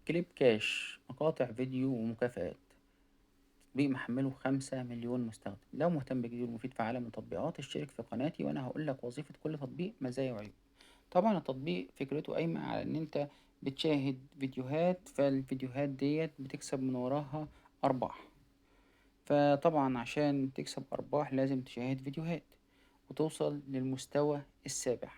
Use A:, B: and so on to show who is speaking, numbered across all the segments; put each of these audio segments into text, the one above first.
A: كليب كاش، مقاطع فيديو ومكافآت. تطبيق محمله 5 مليون مستخدم. لو مهتم بجديد ومفيد في عالم التطبيقات اشترك في قناتي وأنا هقولك وظيفة كل تطبيق، مزايا وعيوب. طبعا التطبيق فكرته قايمة على إن أنت بتشاهد فيديوهات، فالفيديوهات ديت بتكسب من وراها أرباح. فطبعا عشان تكسب أرباح لازم تشاهد فيديوهات وتوصل للمستوى السابع.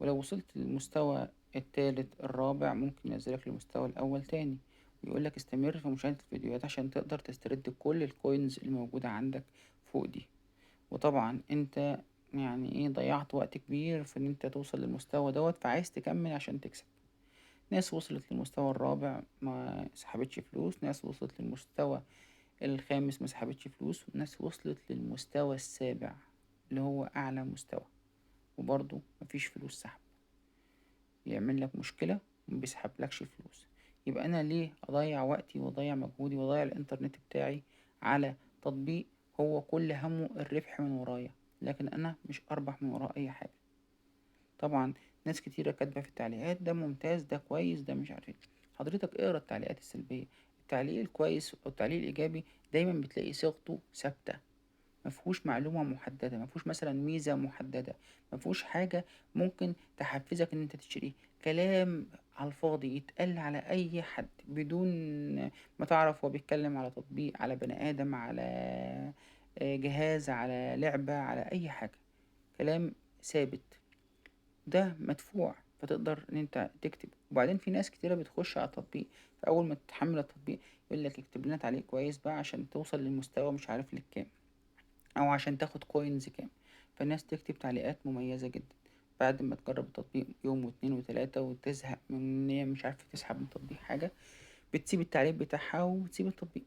A: ولو وصلت للمستوى التالت الرابع ممكن ينزلك للمستوى الأول تاني، ويقولك استمر في مشاهدة الفيديوهات عشان تقدر تسترد كل الكوينز الموجودة عندك فوق دي. وطبعا انت يعني ايه ضيعت وقت كبير في ان انت توصل للمستوى دوت، فعايز تكمل عشان تكسب. ناس وصلت للمستوى الرابع ما سحبتش فلوس، ناس وصلت للمستوى الخامس ما سحبتش فلوس، وناس وصلت للمستوى السابع اللي هو أعلى مستوى وبرضه مفيش فلوس سحب. يعمل لك مشكلة ومبيسحبلكش فلوس. يبقى أنا ليه أضيع وقتي وأضيع مجهودي وأضيع الإنترنت بتاعي على تطبيق هو كل همه الربح من ورايا، لكن أنا مش أربح من وراه أي حاجة. طبعا ناس كتيرة كاتبة في التعليقات ده ممتاز، ده كويس، ده مش عارف ايه. حضرتك اقرا التعليقات السلبية. التعليق الكويس أو التعليق الإيجابي دايما بتلاقي صيغته ثابتة، مفهوش معلومة محددة، مفهوش مثلا ميزة محددة، مفهوش حاجة ممكن تحفزك ان انت تشتريه. كلام على الفاضي يتقال على اي حد بدون ما تعرف هو بيتكلم على تطبيق، على بني ادم، على جهاز، على لعبة، على اي حاجة. كلام ثابت ده مدفوع، فتقدر ان انت تكتب. وبعدين في ناس كتيرة بتخش على التطبيق، فاول ما تحمل التطبيق يقول لك اكتب لنا تعليق كويس بقى عشان توصل للمستوى مش عارف للكام، او عشان تاخد كوينز كام. فالناس تكتب تعليقات مميزة جدا. بعد ما تجرب التطبيق يوم واتنين وتلاتة وتزهق من ان هي مش عارفة تسحب من التطبيق حاجة، بتسيب التعليق بتاعها وتسيب التطبيق.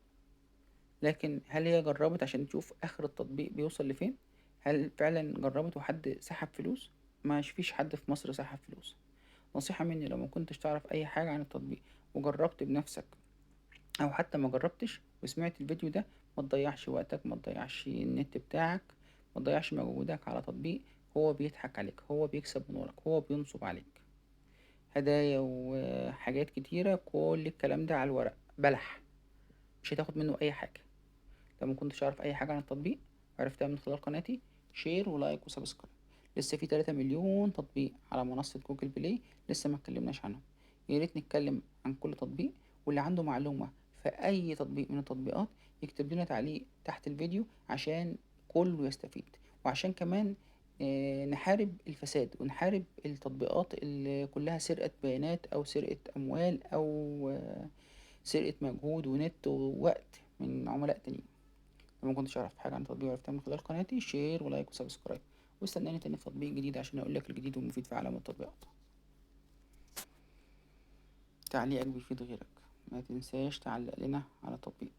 A: لكن هل هي جربت عشان تشوف اخر التطبيق بيوصل لفين؟ هل فعلا جربت وحد سحب فلوس؟ ما فيش حد في مصر سحب فلوس. نصيحة مني، لو ما كنتش تعرف اي حاجة عن التطبيق وجربت بنفسك، او حتى ما جربتش وسمعت الفيديو ده، ما تضيعش وقتك، ما تضيعش النت بتاعك، ما تضيعش مجهودك على تطبيق هو بيضحك عليك، هو بيكسب من وراك، هو بينصب عليك هدايا وحاجات كتيرة. كل الكلام ده على الورق بلح، مش هتاخد منه اي حاجة. لو ما كنتش عارف اي حاجة عن التطبيق عرفتها من خلال قناتي، شير ولايك وسبسكرايب. لسه في 3 مليون تطبيق على منصة جوجل بلاي لسه ما اتكلمناش عنهم. يا ريت نتكلم عن كل تطبيق، واللي عنده معلومة في اي تطبيق من التطبيقات يكتب لنا تعليق تحت الفيديو عشان كله يستفيد. وعشان كمان نحارب الفساد ونحارب التطبيقات اللي كلها سرقة بيانات او سرقة اموال او سرقة مجهود ونت ووقت من عملاء تانيين. لو ما كنتش اعرف حاجة عن التطبيق وعرفتها من خلال قناتي، شير ولايك وسبسكرايب. واستناني تاني في تطبيق جديد عشان اقولك الجديد والمفيد في عالم التطبيقات. تعليقك بيفيد غيرك، ما تنساش تعلق لنا على التطبيق.